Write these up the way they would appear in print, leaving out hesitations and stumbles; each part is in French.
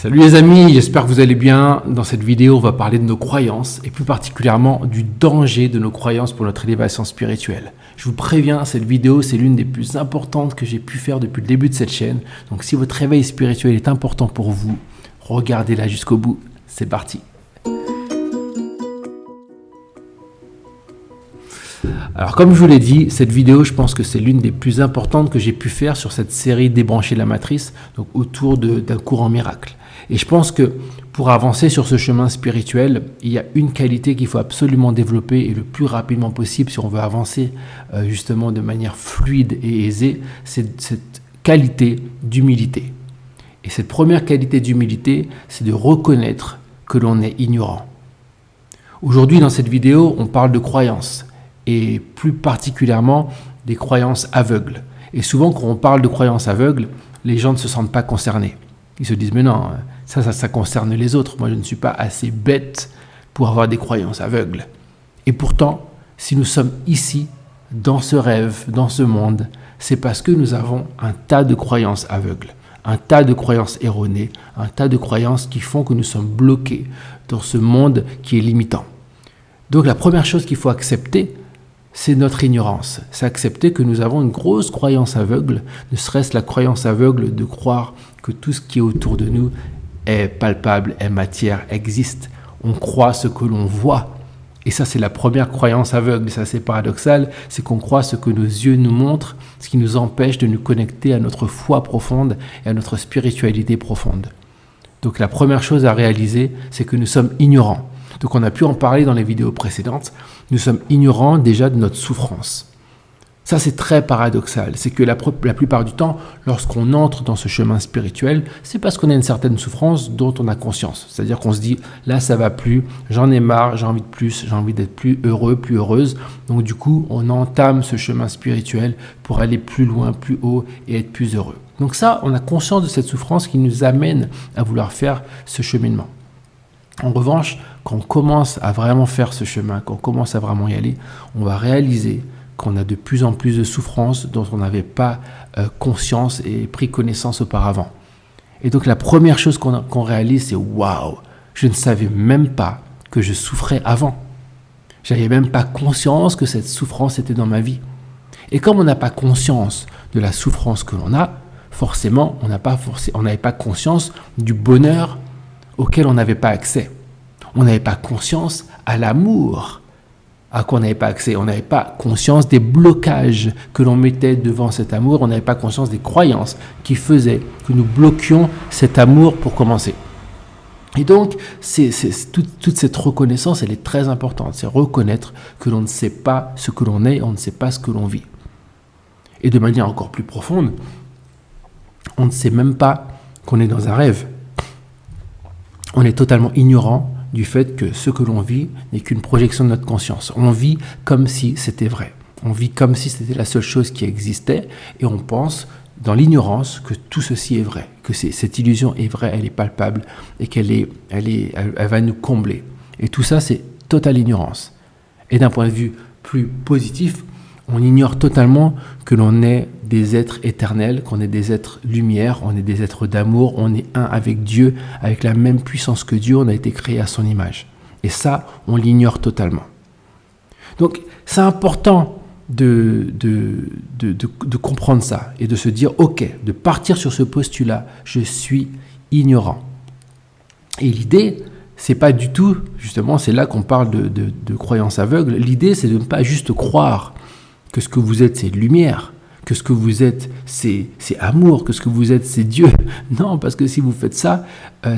Salut les amis, j'espère que vous allez bien. Dans cette vidéo, on va parler de nos croyances et plus particulièrement du danger de nos croyances pour notre élévation spirituelle. Je vous préviens, cette vidéo, c'est l'une des plus importantes que j'ai pu faire depuis le début de cette chaîne. Donc si votre réveil spirituel est important pour vous, regardez-la jusqu'au bout. C'est parti. Alors comme je vous l'ai dit, cette vidéo, je pense que c'est l'une des plus importantes que j'ai pu faire sur cette série Débrancher la matrice, donc autour d'un courant miracle. Et je pense que pour avancer sur ce chemin spirituel, il y a une qualité qu'il faut absolument développer et le plus rapidement possible si on veut avancer justement de manière fluide et aisée, c'est cette qualité d'humilité. Et cette première qualité d'humilité, c'est de reconnaître que l'on est ignorant. Aujourd'hui, dans cette vidéo, on parle de croyances et plus particulièrement des croyances aveugles. Et souvent, quand on parle de croyances aveugles, les gens ne se sentent pas concernés. Ils se disent, mais non, ça concerne les autres. Moi, je ne suis pas assez bête pour avoir des croyances aveugles. Et pourtant, si nous sommes ici, dans ce rêve, dans ce monde, c'est parce que nous avons un tas de croyances aveugles, un tas de croyances erronées, un tas de croyances qui font que nous sommes bloqués dans ce monde qui est limitant. Donc, la première chose qu'il faut accepter, c'est notre ignorance. C'est accepter que nous avons une grosse croyance aveugle, ne serait-ce la croyance aveugle de croire que tout ce qui est autour de nous est palpable, est matière, existe. On croit ce que l'on voit. Et ça, c'est la première croyance aveugle. Ça, c'est paradoxal. C'est qu'on croit ce que nos yeux nous montrent, ce qui nous empêche de nous connecter à notre foi profonde et à notre spiritualité profonde. Donc, la première chose à réaliser, c'est que nous sommes ignorants. Donc, on a pu en parler dans les vidéos précédentes. Nous sommes ignorants déjà de notre souffrance. Ça, c'est très paradoxal. C'est que la plupart du temps, lorsqu'on entre dans ce chemin spirituel, c'est parce qu'on a une certaine souffrance dont on a conscience. C'est-à-dire qu'on se dit, là, ça va plus, j'en ai marre, j'ai envie de plus, j'ai envie d'être plus heureux, plus heureuse. Donc, du coup, on entame ce chemin spirituel pour aller plus loin, plus haut et être plus heureux. Donc ça, on a conscience de cette souffrance qui nous amène à vouloir faire ce cheminement. En revanche, quand on commence à vraiment faire ce chemin, quand on commence à vraiment y aller, on va réaliser qu'on a de plus en plus de souffrances dont on n'avait pas conscience et pris connaissance auparavant. Et donc la première chose qu'on réalise, c'est « Waouh, je ne savais même pas que je souffrais avant. Je n'avais même pas conscience que cette souffrance était dans ma vie. » Et comme on n'a pas conscience de la souffrance que l'on a, forcément, on n'avait pas conscience du bonheur auquel on n'avait pas accès. On n'avait pas conscience à l'amour à quoi on n'avait pas accès. On n'avait pas conscience des blocages que l'on mettait devant cet amour. On n'avait pas conscience des croyances qui faisaient que nous bloquions cet amour pour commencer. Et donc, toute cette reconnaissance, elle est très importante. C'est reconnaître que l'on ne sait pas ce que l'on est, on ne sait pas ce que l'on vit. Et de manière encore plus profonde, on ne sait même pas qu'on est dans un rêve. On est totalement ignorant du fait que ce que l'on vit n'est qu'une projection de notre conscience. On vit comme si c'était vrai. On vit comme si c'était la seule chose qui existait et on pense dans l'ignorance que tout ceci est vrai, que cette illusion est vraie, elle est palpable et elle va nous combler. Et tout ça, c'est totale ignorance. Et d'un point de vue plus positif, on ignore totalement que l'on est des êtres éternels, qu'on est des êtres lumière, on est des êtres d'amour, on est un avec Dieu, avec la même puissance que Dieu, on a été créé à son image. Et ça, on l'ignore totalement. Donc, c'est important de comprendre ça et de se dire, ok, de partir sur ce postulat, je suis ignorant. Et l'idée, c'est pas du tout, justement, c'est là qu'on parle de croyance aveugle, l'idée, c'est de ne pas juste croire que ce que vous êtes, c'est lumière, que ce que vous êtes, c'est amour, que ce que vous êtes, c'est Dieu. Non, parce que si vous faites ça,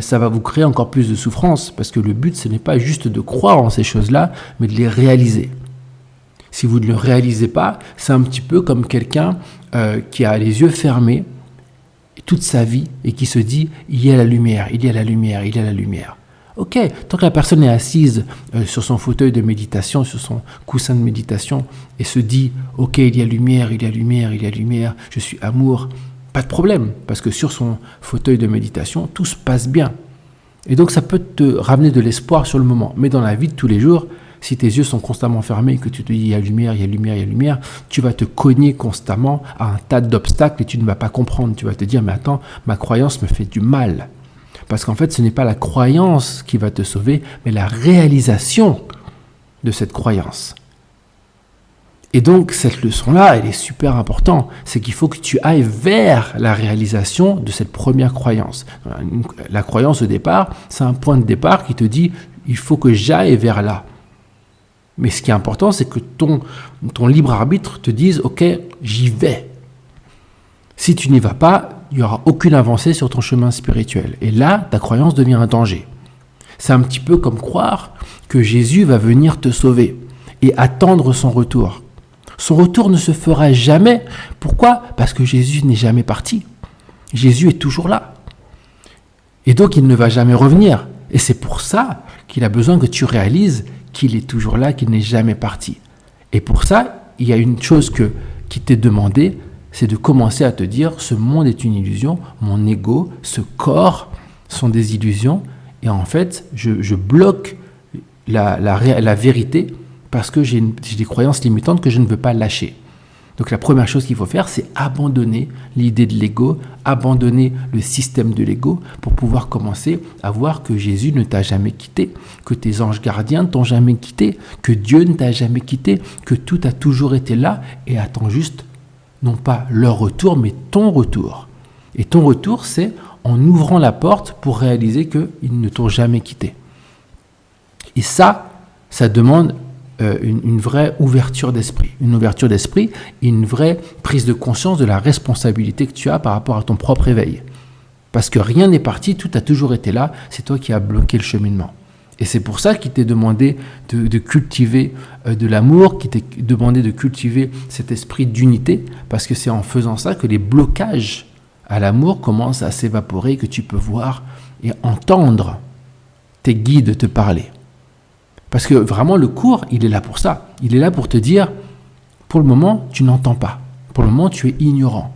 ça va vous créer encore plus de souffrance, parce que le but, ce n'est pas juste de croire en ces choses-là, mais de les réaliser. Si vous ne le réalisez pas, c'est un petit peu comme quelqu'un qui a les yeux fermés toute sa vie et qui se dit « il y a la lumière, il y a la lumière, il y a la lumière ». Ok, tant que la personne est assise sur son fauteuil de méditation, sur son coussin de méditation, et se dit « Ok, il y a lumière, il y a lumière, il y a lumière, je suis amour », pas de problème, parce que sur son fauteuil de méditation, tout se passe bien. Et donc ça peut te ramener de l'espoir sur le moment. Mais dans la vie de tous les jours, si tes yeux sont constamment fermés et que tu te dis « il y a lumière, il y a lumière, il y a lumière », tu vas te cogner constamment à un tas d'obstacles et tu ne vas pas comprendre. Tu vas te dire « mais attends, ma croyance me fait du mal ». Parce qu'en fait, ce n'est pas la croyance qui va te sauver, mais la réalisation de cette croyance. Et donc, cette leçon-là, elle est super importante. C'est qu'il faut que tu ailles vers la réalisation de cette première croyance. La croyance au départ, c'est un point de départ qui te dit, il faut que j'aille vers là. Mais ce qui est important, c'est que ton libre arbitre te dise, ok, j'y vais. Si tu n'y vas pas, il n'y aura aucune avancée sur ton chemin spirituel. Et là, ta croyance devient un danger. C'est un petit peu comme croire que Jésus va venir te sauver et attendre son retour. Son retour ne se fera jamais. Pourquoi ? Parce que Jésus n'est jamais parti. Jésus est toujours là. Et donc, il ne va jamais revenir. Et c'est pour ça qu'il a besoin que tu réalises qu'il est toujours là, qu'il n'est jamais parti. Et pour ça, il y a une chose qui t'est demandée, c'est de commencer à te dire, ce monde est une illusion, mon ego, ce corps sont des illusions, et en fait, je bloque la vérité parce que j'ai des croyances limitantes que je ne veux pas lâcher. Donc la première chose qu'il faut faire, c'est abandonner l'idée de l'ego, abandonner le système de l'ego pour pouvoir commencer à voir que Jésus ne t'a jamais quitté, que tes anges gardiens ne t'ont jamais quitté, que Dieu ne t'a jamais quitté, que tout a toujours été là et attend juste, non pas leur retour, mais ton retour. Et ton retour, c'est en ouvrant la porte pour réaliser qu'ils ne t'ont jamais quitté. Et ça demande une vraie ouverture d'esprit. Une ouverture d'esprit et une vraie prise de conscience de la responsabilité que tu as par rapport à ton propre éveil. Parce que rien n'est parti, tout a toujours été là, c'est toi qui as bloqué le cheminement. Et c'est pour ça qu'il t'est demandé de cultiver de l'amour, qu'il t'est demandé de cultiver cet esprit d'unité, parce que c'est en faisant ça que les blocages à l'amour commencent à s'évaporer, que tu peux voir et entendre tes guides te parler. Parce que vraiment, le cours, il est là pour ça. Il est là pour te dire, pour le moment, tu n'entends pas. Pour le moment, tu es ignorant.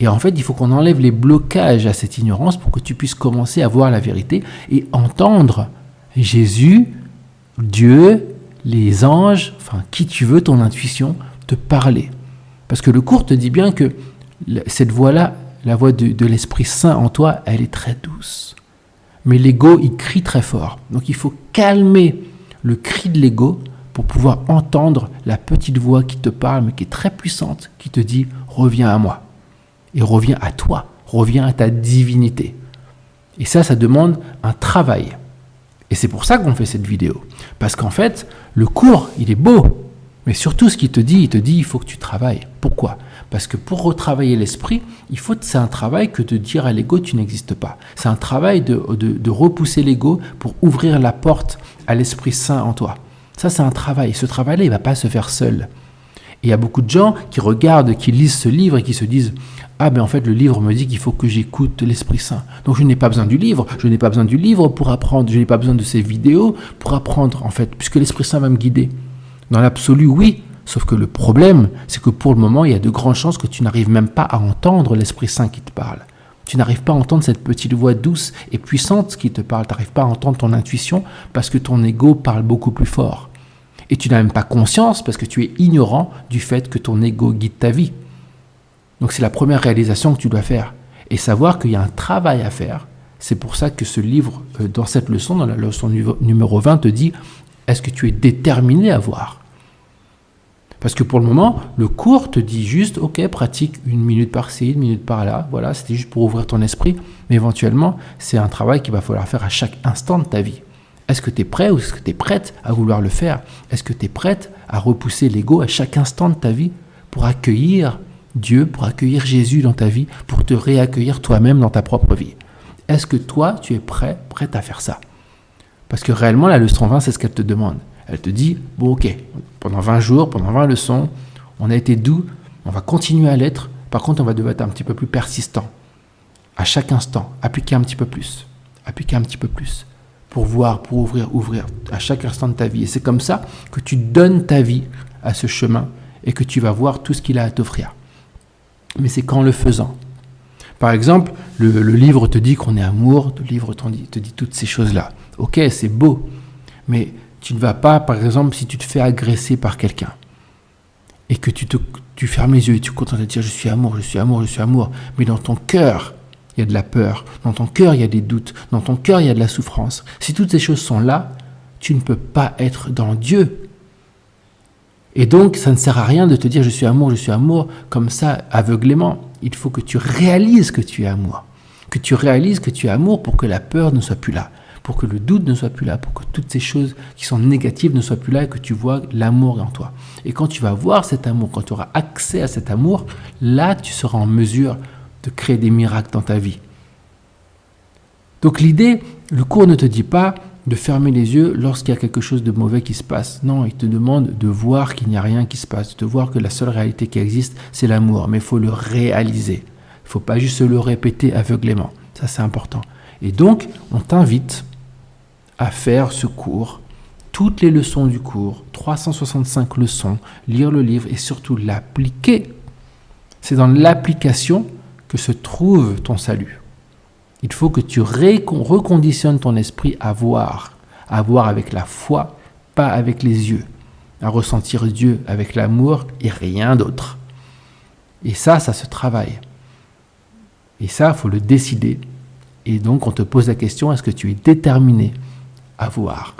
Et en fait, il faut qu'on enlève les blocages à cette ignorance pour que tu puisses commencer à voir la vérité et entendre Jésus, Dieu, les anges, enfin, qui tu veux, ton intuition, te parler. Parce que le cours te dit bien que cette voix-là, la voix de l'Esprit Saint en toi, elle est très douce. Mais l'ego, il crie très fort. Donc, il faut calmer le cri de l'ego pour pouvoir entendre la petite voix qui te parle, mais qui est très puissante, qui te dit « reviens à moi ». Et reviens à toi, reviens à ta divinité. Et ça demande un travail. Et c'est pour ça qu'on fait cette vidéo. Parce qu'en fait, le cours, il est beau. Mais surtout, ce qu'il te dit, il faut que tu travailles. Pourquoi ? Parce que pour retravailler l'esprit, c'est un travail que de dire à l'ego, tu n'existes pas. C'est un travail de repousser l'ego pour ouvrir la porte à l'Esprit Saint en toi. Ça, c'est un travail. Ce travail-là, il ne va pas se faire seul. Et il y a beaucoup de gens qui regardent, qui lisent ce livre et qui se disent « Ah, ben en fait, le livre me dit qu'il faut que j'écoute l'Esprit Saint. Donc, je n'ai pas besoin du livre. Je n'ai pas besoin du livre pour apprendre. Je n'ai pas besoin de ces vidéos pour apprendre, en fait, puisque l'Esprit Saint va me guider. » Dans l'absolu, oui. Sauf que le problème, c'est que pour le moment, il y a de grandes chances que tu n'arrives même pas à entendre l'Esprit Saint qui te parle. Tu n'arrives pas à entendre cette petite voix douce et puissante qui te parle. Tu n'arrives pas à entendre ton intuition parce que ton ego parle beaucoup plus fort. Et tu n'as même pas conscience parce que tu es ignorant du fait que ton ego guide ta vie. Donc c'est la première réalisation que tu dois faire. Et savoir qu'il y a un travail à faire. C'est pour ça que ce livre, dans cette leçon, dans la leçon numéro 20, te dit « Est-ce que tu es déterminé à voir ?» Parce que pour le moment, le cours te dit juste, ok, pratique 1 minute par-ci, 1 minute par-là, voilà, c'était juste pour ouvrir ton esprit. Mais éventuellement, c'est un travail qu'il va falloir faire à chaque instant de ta vie. Est-ce que tu es prêt ou est-ce que tu es prête à vouloir le faire ? Est-ce que tu es prête à repousser l'ego à chaque instant de ta vie pour accueillir Dieu, pour accueillir Jésus dans ta vie, pour te réaccueillir toi-même dans ta propre vie ? Est-ce que toi, tu es prête à faire ça ? Parce que réellement, la leçon 20, c'est ce qu'elle te demande. Elle te dit, bon ok, pendant 20 jours, pendant 20 leçons, on a été doux, on va continuer à l'être. Par contre, on va devoir être un petit peu plus persistant. À chaque instant, appliquer un petit peu plus. Pour voir, pour ouvrir à chaque instant de ta vie. Et c'est comme ça que tu donnes ta vie à ce chemin et que tu vas voir tout ce qu'il a à t'offrir. Mais c'est qu'en le faisant. Par exemple, le livre te dit qu'on est amour, le livre te dit toutes ces choses-là. Ok, c'est beau, mais tu ne vas pas, par exemple, si tu te fais agresser par quelqu'un et que tu fermes les yeux et tu continues à dire « je suis amour », mais dans ton cœur, il y a de la peur. Dans ton cœur, il y a des doutes. Dans ton cœur, il y a de la souffrance. Si toutes ces choses sont là, tu ne peux pas être dans Dieu. Et donc, ça ne sert à rien de te dire je suis amour, comme ça, aveuglément. Il faut que tu réalises que tu es amour. Que tu réalises que tu es amour pour que la peur ne soit plus là. Pour que le doute ne soit plus là. Pour que toutes ces choses qui sont négatives ne soient plus là et que tu vois l'amour en toi. Et quand tu vas voir cet amour, quand tu auras accès à cet amour, là, tu seras en mesure de créer des miracles dans ta vie. Donc l'idée, le cours ne te dit pas de fermer les yeux lorsqu'il y a quelque chose de mauvais qui se passe. Non, il te demande de voir qu'il n'y a rien qui se passe, de voir que la seule réalité qui existe, c'est l'amour. Mais il faut le réaliser. Il ne faut pas juste le répéter aveuglément. Ça, c'est important. Et donc, on t'invite à faire ce cours, toutes les leçons du cours, 365 leçons, lire le livre et surtout l'appliquer. C'est dans l'application que se trouve ton salut. Il faut que tu reconditionnes ton esprit à voir avec la foi, pas avec les yeux, à ressentir Dieu avec l'amour et rien d'autre. Et ça se travaille. Et ça, il faut le décider. Et donc, on te pose la question, est-ce que tu es déterminé à voir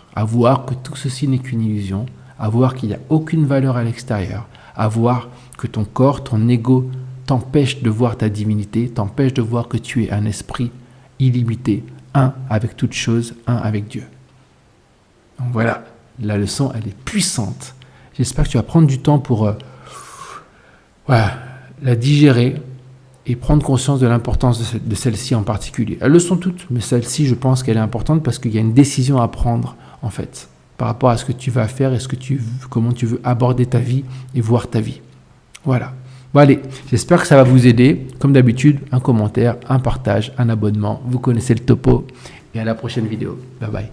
que tout ceci n'est qu'une illusion, à voir qu'il n'y a aucune valeur à l'extérieur, à voir que ton corps, ton ego t'empêche de voir ta divinité, t'empêche de voir que tu es un esprit illimité, un avec toute chose, un avec Dieu. Donc voilà, la leçon, elle est puissante. J'espère que tu vas prendre du temps pour la digérer et prendre conscience de l'importance de celle-ci en particulier. Elles le sont toutes, mais celle-ci, je pense qu'elle est importante parce qu'il y a une décision à prendre, en fait, par rapport à ce que tu vas faire et comment tu veux aborder ta vie et voir ta vie. Voilà. Bon allez, j'espère que ça va vous aider. Comme d'habitude, un commentaire, un partage, un abonnement. Vous connaissez le topo. Et à la prochaine vidéo. Bye bye.